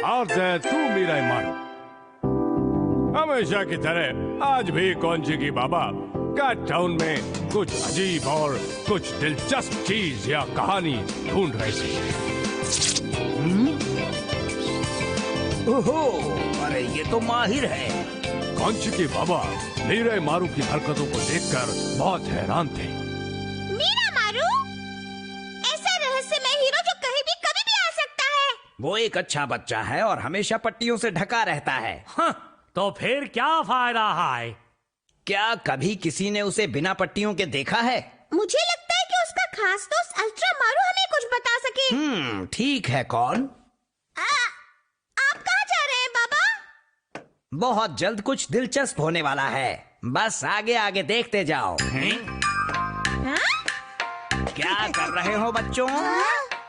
और दे तू मीरा मारू। हमेशा की तरह आज भी कौंची बाबा कैट टाउन में कुछ अजीब और कुछ दिलचस्प चीज या कहानी ढूंढ रहे थे। ओहो, अरे ये तो माहिर है। कौंची बाबा मीरा मारू की हरकतों को देखकर बहुत हैरान थे। मीरा मारू ऐसा रहस्यमय हीरो जो कहीं भी कभी भी आ सकता है। वो एक अच्छा बच्चा है और हमेशा पट्टियों से ढका रहता है। हाँ, तो फिर क्या फायदा है? क्या कभी किसी ने उसे बिना पट्टियों के देखा है? मुझे लगता है कि उसका खास दोस्त अल्ट्रा मारू हमें कुछ बता सके। ठीक है। कौन? आप कहाँ जा रहे हैं बाबा? बहुत जल्द कुछ दिलचस्प होने वाला है, बस आगे आगे देखते जाओ। क्या कर रहे हो बच्चों?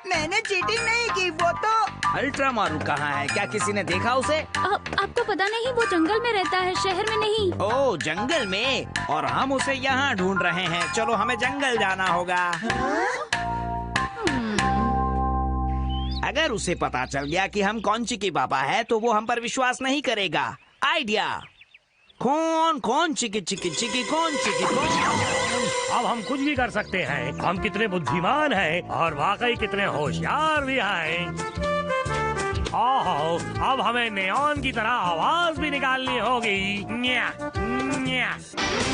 मैंने चीटिंग नहीं की, वो तो। अल्ट्रा मारू कहाँ है? क्या किसी ने देखा उसे? आपको पता नहीं, वो जंगल में रहता है, शहर में नहीं। ओह, जंगल में? और हम उसे यहाँ ढूंढ रहे हैं। चलो हमें जंगल जाना होगा। अगर उसे पता चल गया कि हम कौंची की बाबा है तो वो हम पर विश्वास नहीं करेगा। आइडिया। कौन चिकी चिकी चिकी कौन चिकी कौन। अब हम कुछ भी कर सकते हैं। हम कितने बुद्धिमान हैं और वाकई कितने होशियार भी हैं। ओहो, अब हमें नेऑन की तरह आवाज भी निकालनी होगी। न्या, न्या,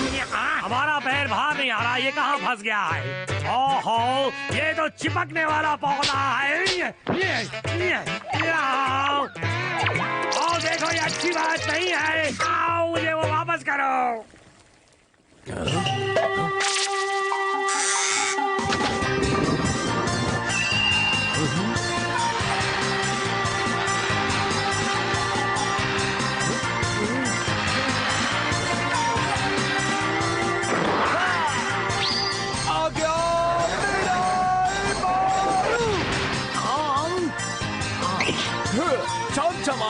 न्या। हमारा पैर बाहर नहीं आ रहा, ये कहाँ फंस गया है? ओहो, ये तो चिपकने वाला पौधा है। आओ देखो, ये अच्छी बात नहीं है। आओ, मुझे वो वापस करो।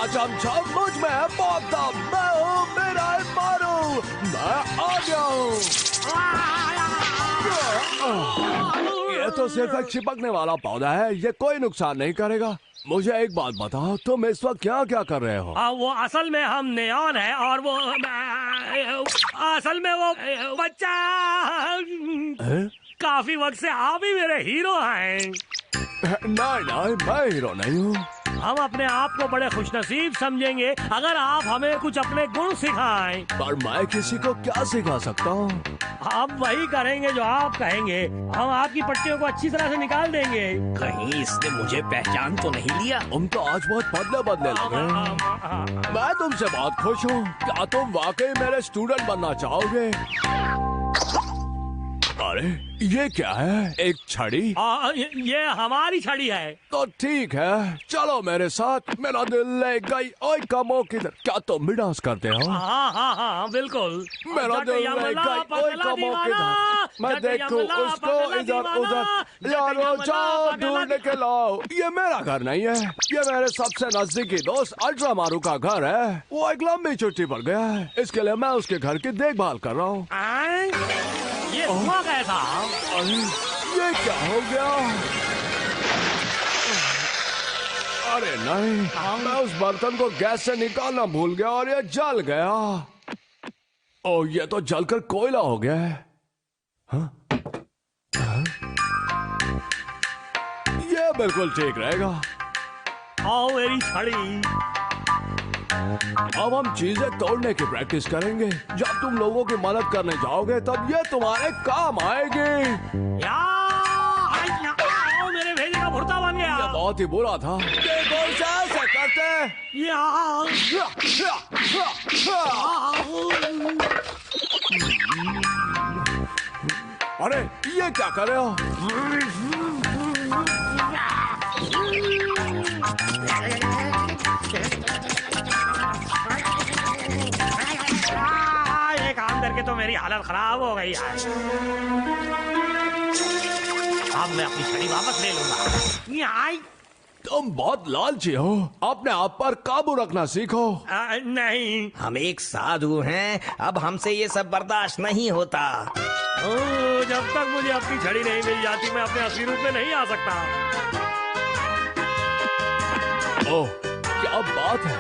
चमचम मुझ में है बहुत दम। मैं हूँ मीरा मारू, मैं आ गया हूँ। ये तो सिर्फ एक चिपकने वाला पौधा है, ये कोई नुकसान नहीं करेगा। मुझे एक बात बताओ, तुम इस वक्त क्या क्या कर रहे हो? वो असल में हम नेऑन है और वो असल में वो बच्चा काफी वक्त से आप ही मेरे हीरो हैं। नहीं, मैं हीरो नहीं हूँ। हम अपने आप को बड़े खुशनसीब समझेंगे अगर आप हमें कुछ अपने गुण सिखाएं। पर मैं किसी को क्या सिखा सकता हूँ? हम वही करेंगे जो आप कहेंगे। हम आपकी पट्टियों को अच्छी तरह से निकाल देंगे। कहीं इसने मुझे पहचान तो नहीं लिया? तुम तो आज बहुत बदले लगे। मैं तुमसे बहुत खुश हूँ। क्या तुम वाकई मेरे स्टूडेंट बनना चाहोगे? अरे ये क्या है? एक छड़ी? ये हमारी छड़ी है। तो ठीक है, चलो मेरे साथ। मेरा दिल ले गई ओए कमो किधर। क्या तुम भी डांस करते हो? हाँ, बिल्कुल। मेरा दिल ले गई ओए कमो किधर। मैं देखूं उसको इधर उधर। यारो जाओ ढूंढ के लाओ। ये मेरा घर नहीं है, ये मेरे सबसे नजदीकी दोस्त अल्ट्रा मारू का घर है। वो एक लंबी छुट्टी पर गया है, इसके लिए मैं उसके घर की देखभाल कर रहा हूँ। ये हुआ कैसा? ये क्या हो गया? अरे नहीं, मैं उस बर्तन को गैस से निकालना भूल गया और ये जल गया। ओह, ये तो जलकर कोयला हो गया है। हाँ? हाँ? ये बिल्कुल ठीक रहेगा। आओ मेरी छड़ी। अब हम चीजें तोड़ने की प्रैक्टिस करेंगे। जब तुम लोगों की मदद करने जाओगे तब ये तुम्हारे काम आएगी। मेरे भेजे का भुर्ता बन गया। ये बहुत ही बुरा था। देखो ऐसे करते। अरे ये क्या कर रहे हो? करके तो मेरी हालत खराब हो गई है। अब मैं अपनी छड़ी वापस ले लूंगा। तुम बहुत लालची हो, अपने आप पर काबू रखना सीखो। नहीं, हम एक साधु हैं, अब हमसे ये सब बर्दाश्त नहीं होता। जब तक मुझे अपनी छड़ी नहीं मिल जाती मैं अपने असली रूप में नहीं आ सकता। ओह, क्या अब बात है,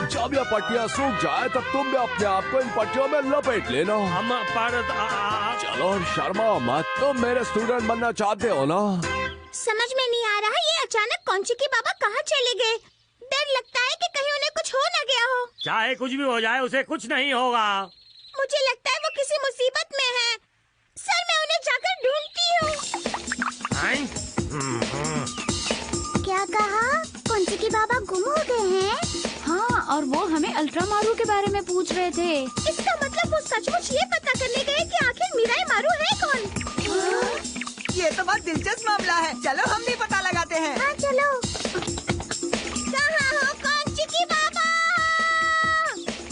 जब ये पट्टियाँ सूख जाए तब तुम भी अपने आप को इन पट्टियों में लपेट लेना। हम पर चलो शर्मा मत, तुम मेरे स्टूडेंट बनना चाहते हो ना? समझ में नहीं आ रहा ये अचानक कौंची के बाबा कहाँ चले गए। डर लगता है कि कहीं उन्हें कुछ हो न गया हो। चाहे कुछ भी हो जाए उसे कुछ नहीं होगा। मुझे लगता है वो किसी मुसीबत में है। सर मैं उन्हें जाकर ढूंढती हूँ। क्या कहा? कौंची के बाबा गुम हो गए हैं? हाँ, और वो हमें अल्ट्रा मारू के बारे में पूछ रहे थे। इसका मतलब वो सचमुच ये पता करने गए कि आखिर मीराई मारू है कौन? ये तो बहुत दिलचस्प मामला है। चलो हम भी पता लगाते हैं। हाँ चलो। कहाँ हो कौंची की बाबा?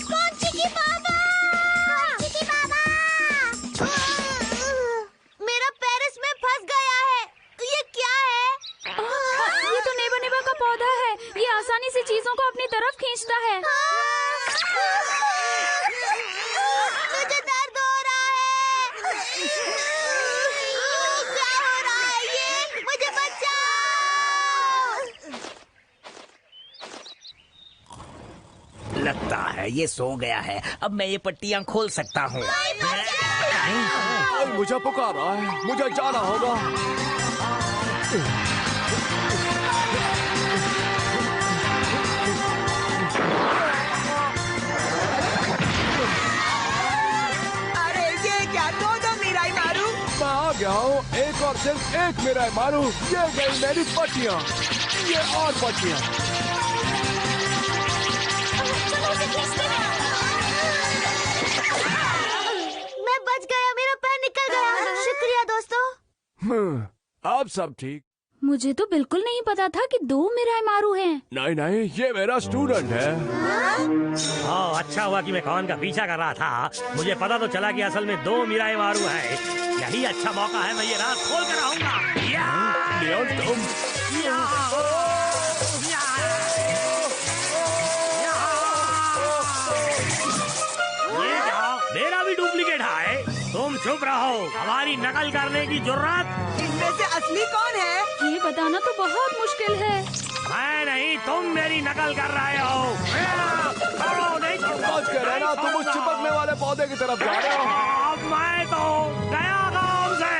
कौंची की बाबा? कौंची की बाबा? मेरा पैर इसमें फंस गया है। ये क्या है? ये तो नेबा नेबा का पौधा है। ये आसानी से चीजों को अपनी तरफ खींचता है। मुझे दर्द हो रहा है। क्या हो रहा है ये? मुझे बचाओ। लगता है ये सो गया है। अब मैं ये पट्टियाँ खोल सकता हूँ। कोई मुझे पुकार रहा है, मुझे जाना होगा। अरे ये क्या? दो मीराई मारू। मैं आ गया हूँ, एक और सिर्फ एक मेरा मारू। ये गई मेरी पट्टियाँ, ये और पट्टियाँ। मैं बच गया, मेरा पैर निकल गया। शुक्रिया दोस्तों। अब सब ठीक? मुझे तो बिल्कुल नहीं पता था कि 2 मिराई मारू हैं। नहीं नहीं, ये मेरा स्टूडेंट है। हाँ, अच्छा हुआ कि मैं कौन का पीछा कर रहा था। मुझे पता तो चला कि असल में 2 मीराई मारू है। यही अच्छा मौका है, मैं ये राज खोल कर आऊंगा। लियोन तुम ये क्या? मेरा भी डुप्लीकेट है। तुम चुप रहो, हमारी नकल करने की जरूरत। इनमें से असली कौन है? ये बताना तो बहुत मुश्किल है। मैं नहीं, तुम मेरी नकल कर रहे हो। छोड़ो, नहीं छोड़ो। बच के रहना, तुम उस चिपकने वाले पौधे की तरफ जा रहे हो। अब मैं तो गया काम से।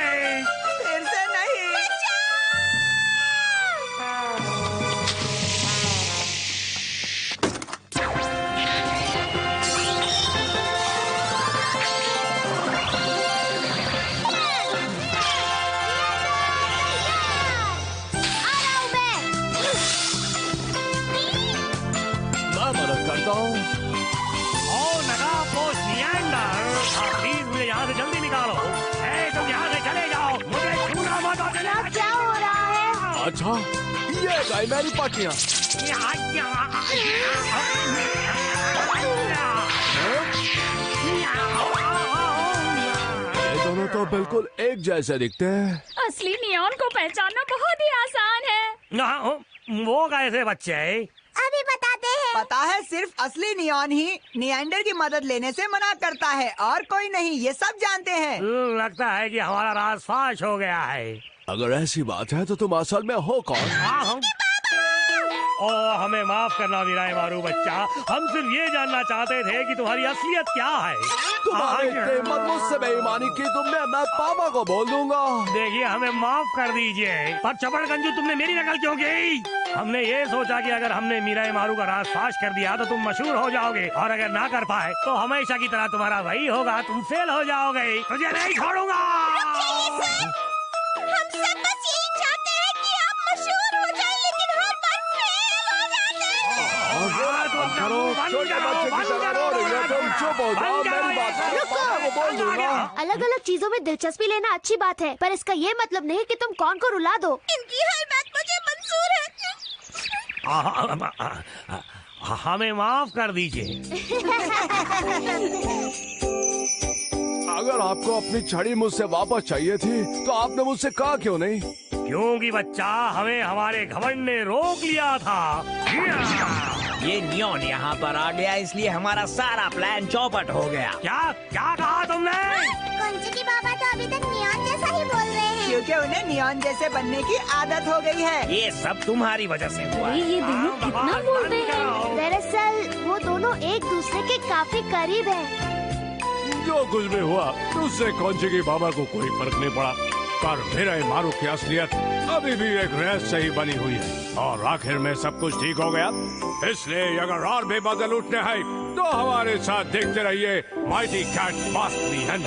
फिर से नहीं। मैं मदद करता हूँ। ओ नगापोश नियंडर, प्लीज मुझे यहाँ से जल्दी निकालो। तुम यहाँ से चले जाओ, मुझे छूना मत। क्या हो रहा है? अच्छा, ये गई मेरी पट्टियाँ। ये दोनों तो बिल्कुल एक जैसे दिखते हैं। असली नियॉन को पहचानना बहुत ही आसान है। वो कैसे बच्चे? अभी बताते हैं। पता है, सिर्फ असली नियॉन ही नियंडर की मदद लेने से मना करता है और कोई नहीं। ये सब जानते हैं। लगता है कि हमारा राज फाश हो गया है। अगर ऐसी बात है तो तुम असल में हो कौन? ओ हमें माफ करना मीराई मारू बच्चा। हम सिर्फ ये जानना चाहते थे कि तुम्हारी असलियत क्या है। तुम्हारे इतने मत मुझसे बेईमानी की तुमने, मैं पापा को बोल दूंगा। देखिए, हमें माफ कर दीजिए। पर चपड़ गंजू, तुमने मेरी नकल क्यों की? हमने ये सोचा कि अगर हमने मीराई मारू का राज फाश कर दिया तो तुम मशहूर हो जाओगे, और अगर ना कर पाए तो हमेशा की तरह तुम्हारा वही होगा, तुम फेल हो जाओगे। तुझे नहीं छोड़ूंगा। हम सब बस यही चाहते हैं कि आप मशहूर हो जाएं, लेकिन हर बार फेल हो जाते हैं। करो, छोटे बच्चे की तरह रो रही हो तुम, चुप हो जाओ। मेरी बात सुनो, पापा को बोल दूंगा। अलग अलग चीजों में दिलचस्पी लेना अच्छी बात है, पर इसका ये मतलब नहीं कि तुम कौन को रुला दो। इनकी हर बात मुझे मंजूर है। हमें माफ कर दीजिए। अगर आपको अपनी छड़ी मुझसे वापस चाहिए थी तो आपने मुझसे कहा क्यों नहीं? क्योंकि बच्चा, हमें हमारे घमंड ने रोक लिया था। ये नियॉन यहाँ पर आ गया, इसलिए हमारा सारा प्लान चौपट हो गया। क्या क्या कहा तुमने? कौंची की बाबा तो अभी तक नियॉन जैसा ही बोल रहे हैं। क्योंकि उन्हें नियॉन जैसे बनने की आदत हो गई है। ये सब तुम्हारी वजह से हुआ। अरे ये दोनों कितना बोलते हैं। काफी करीब है। जो कुछ भी हुआ उससे कौनचिकी बाबा को कोई फर्क नहीं पड़ा, पर मेरा मारू की असलियत अभी भी एक रहस्य ही बनी हुई है। और आखिर में सब कुछ ठीक हो गया। इसलिए अगर और भी बदल उठने हैं तो हमारे साथ देखते रहिए माइटी कैट मास्क दी है।